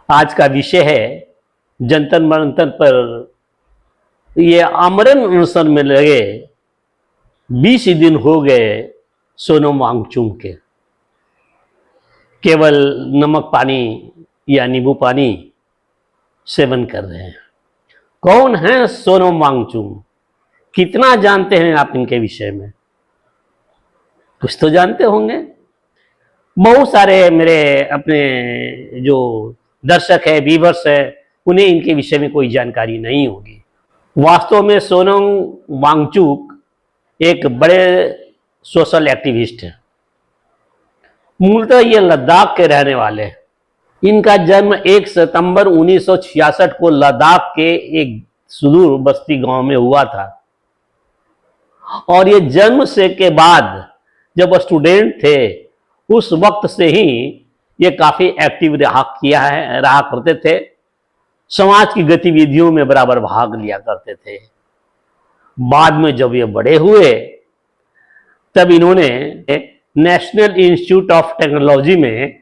आज का विषय है जंतर मंतर पर ये आमरण अनशन में लगे 20 दिन हो गए सोनम वांगचुक के। केवल नमक पानी या नींबू पानी सेवन कर रहे हैं। कौन है सोनम वांगचुक? कितना जानते हैं आप इनके विषय में? कुछ तो जानते होंगे। बहुत सारे मेरे अपने जो दर्शक है, व्यूअर्स है, उन्हें इनके विषय में कोई जानकारी नहीं होगी। वास्तव में सोनम वांगचुक एक बड़े सोशल एक्टिविस्ट हैं। मूलतः ये लद्दाख के रहने वाले हैं। इनका जन्म 1 सितंबर 1966 को लद्दाख के एक सुदूर बस्ती गांव में हुआ था और ये जन्म से के बाद जब स्टूडेंट थे उस वक्त से ही ये काफी एक्टिव रहा करते थे। समाज की गतिविधियों में बराबर भाग लिया करते थे। बाद में जब ये बड़े हुए तब इन्होंने नेशनल इंस्टीट्यूट ऑफ टेक्नोलॉजी में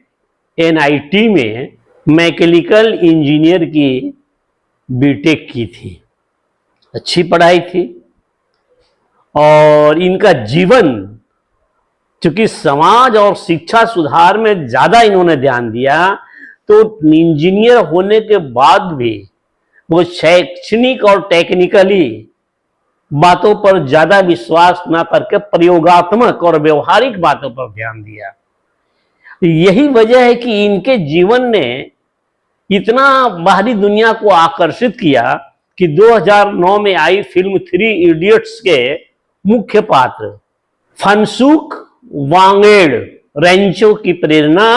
NIT में मैकेनिकल इंजीनियर की बीटेक की थी। अच्छी पढ़ाई थी और इनका जीवन चूंकि समाज और शिक्षा सुधार में ज्यादा इन्होंने ध्यान दिया तो इंजीनियर होने के बाद भी वो शैक्षणिक और टेक्निकली बातों पर ज्यादा विश्वास ना करके प्रयोगात्मक और व्यवहारिक बातों पर ध्यान दिया। यही वजह है कि इनके जीवन ने इतना बाहरी दुनिया को आकर्षित किया कि 2009 में आई फिल्म 3 इडियट्स के मुख्य पात्र फनसुक वांगेड रेंचो की प्रेरणा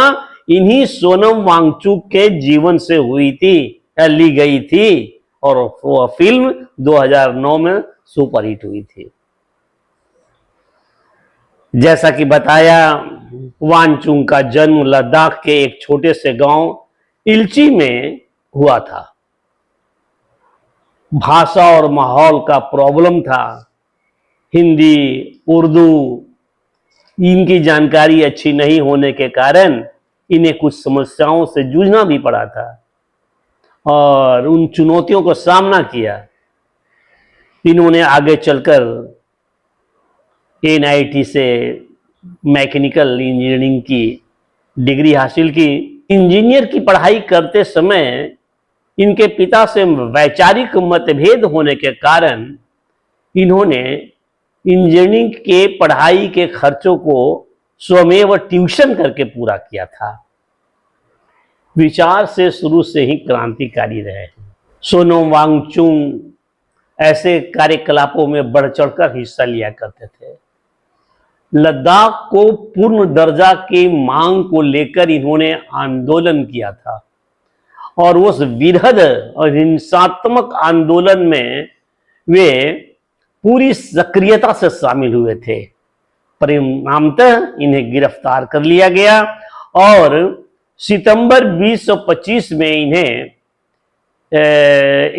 इन्हीं सोनम वांगचुक के जीवन से हुई थी, ली गई थी और वो फिल्म 2009 में सुपरहिट हुई थी। जैसा कि बताया, वांगचुक का जन्म लद्दाख के एक छोटे से गांव इल्ची में हुआ था। भाषा और माहौल का प्रॉब्लम था। हिंदी, उर्दू इनकी जानकारी अच्छी नहीं होने के कारण इन्हें कुछ समस्याओं से जूझना भी पड़ा था और उन चुनौतियों को सामना किया। इन्होंने आगे चलकर NIT से मैकेनिकल इंजीनियरिंग की डिग्री हासिल की। इंजीनियर की पढ़ाई करते समय इनके पिता से वैचारिक मतभेद होने के कारण इन्होंने इंजीनियरिंग के पढ़ाई के खर्चों को स्वयं ट्यूशन करके पूरा किया था। विचार से शुरू से ही क्रांतिकारी रहे। सोनम वांगचुक ऐसे कार्यकलापों में बढ़ चढ़कर हिस्सा लिया करते थे। लद्दाख को पूर्ण दर्जा की मांग को लेकर इन्होंने आंदोलन किया था और उस वृहद और हिंसात्मक आंदोलन में वे पूरी सक्रियता से शामिल हुए थे। परिणामतः इन्हें गिरफ्तार कर लिया गया और सितंबर 2025 में इन्हें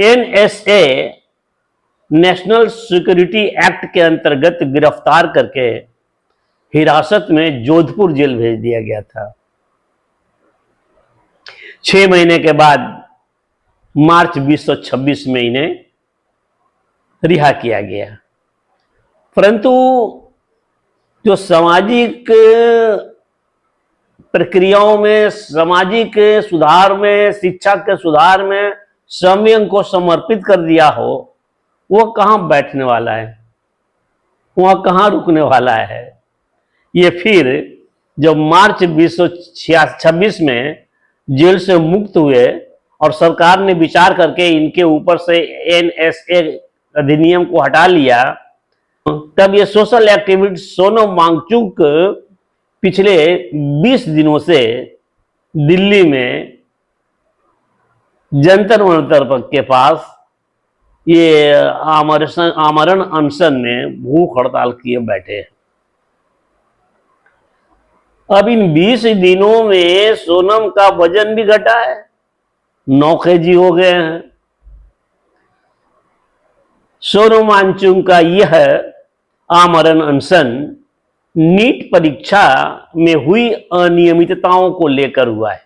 NSA नेशनल सिक्योरिटी एक्ट के अंतर्गत गिरफ्तार करके हिरासत में जोधपुर जेल भेज दिया गया था। 6 महीने के बाद मार्च 2026 में इन्हें रिहा किया गया। परंतु जो सामाजिक प्रक्रियाओं में, सामाजिक सुधार में, शिक्षा के सुधार में स्वयं को समर्पित कर दिया हो, वो कहाँ बैठने वाला है, वह कहाँ रुकने वाला है। ये फिर जब मार्च 2026 में जेल से मुक्त हुए और सरकार ने विचार करके इनके ऊपर से NSA अधिनियम को हटा लिया, तब ये सोशल एक्टिविस्ट सोनम वांगचुक पिछले 20 दिनों से दिल्ली में जंतर मंतर के पास ये आमरण अनशन में भूख हड़ताल किए बैठे हैं। अब इन 20 दिनों में सोनम का वजन भी घटा है, 9 kg हो गए हैं। सोनम वांगचुक का यह आमरण अनशन नीट परीक्षा में हुई अनियमितताओं को लेकर हुआ है।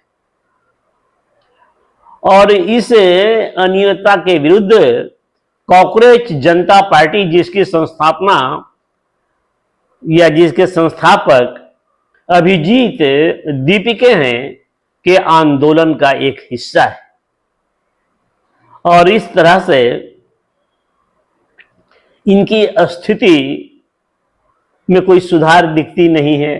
और इस अनियमितता के विरुद्ध कॉकरोच जनता पार्टी, जिसकी संस्थापना या जिसके संस्थापक अभिजीत दीपिके हैं, के आंदोलन का एक हिस्सा है। और इस तरह से इनकी स्थिति में कोई सुधार दिखती नहीं है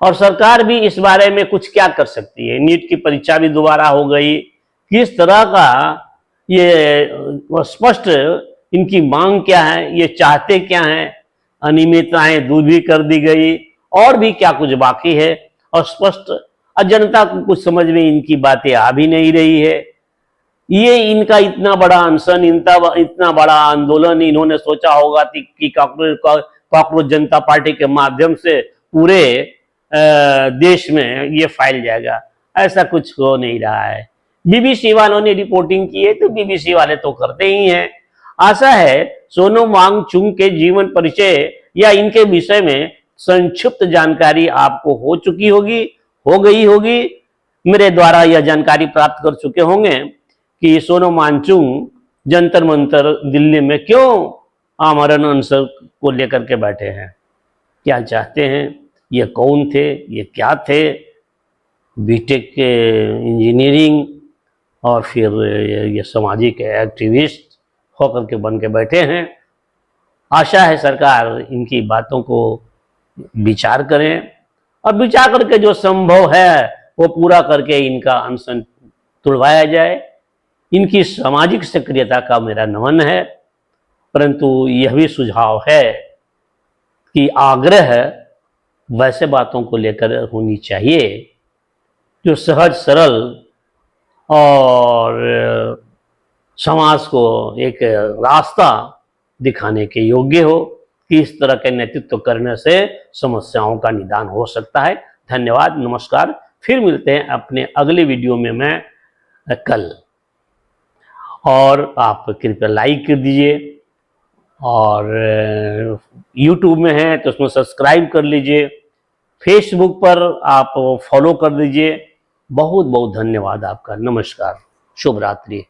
और सरकार भी इस बारे में कुछ क्या कर सकती है। नीट की परीक्षा भी दोबारा हो गई। किस तरह का ये स्पष्ट इनकी मांग क्या है, ये चाहते क्या हैं। अनियमितताएं दूर भी कर दी गई और भी क्या कुछ बाकी है और स्पष्ट जनता को कुछ समझ में इनकी बातें आ भी नहीं रही है। ये इनका इतना बड़ा अनशन, इतना बड़ा आंदोलन इन्होंने सोचा होगा कि कॉकरोच जनता पार्टी के माध्यम से पूरे देश में ये फैल जाएगा। ऐसा कुछ हो नहीं रहा है। बीबीसी वालों ने रिपोर्टिंग की है तो बीबीसी वाले तो करते ही हैं। आशा है सोनम वांगचुक के जीवन परिचय या इनके विषय में संक्षिप्त जानकारी आपको हो गई होगी। मेरे द्वारा यह जानकारी प्राप्त कर चुके होंगे कि सोनम वांगचुक जंतर मंतर दिल्ली में क्यों आमरण अनशन को लेकर के बैठे हैं, क्या चाहते हैं, ये कौन थे, ये क्या थे। बीटेक के इंजीनियरिंग और फिर ये सामाजिक एक्टिविस्ट होकर के बन के बैठे हैं। आशा है सरकार इनकी बातों को विचार करें और विचार करके जो संभव है वो पूरा करके इनका अनशन तुड़वाया जाए। इनकी सामाजिक सक्रियता का मेरा नमन है, परंतु यह भी सुझाव है कि आग्रह वैसे बातों को लेकर होनी चाहिए जो सहज सरल और समाज को एक रास्ता दिखाने के योग्य हो कि इस तरह के नेतृत्व करने से समस्याओं का निदान हो सकता है। धन्यवाद, नमस्कार। फिर मिलते हैं अपने अगले वीडियो में मैं कल। और आप कृपया लाइक कर दीजिए और YouTube में हैं तो उसमें सब्सक्राइब कर लीजिए। फेसबुक पर आप फॉलो कर दीजिए। बहुत बहुत धन्यवाद आपका। नमस्कार, शुभ रात्रि।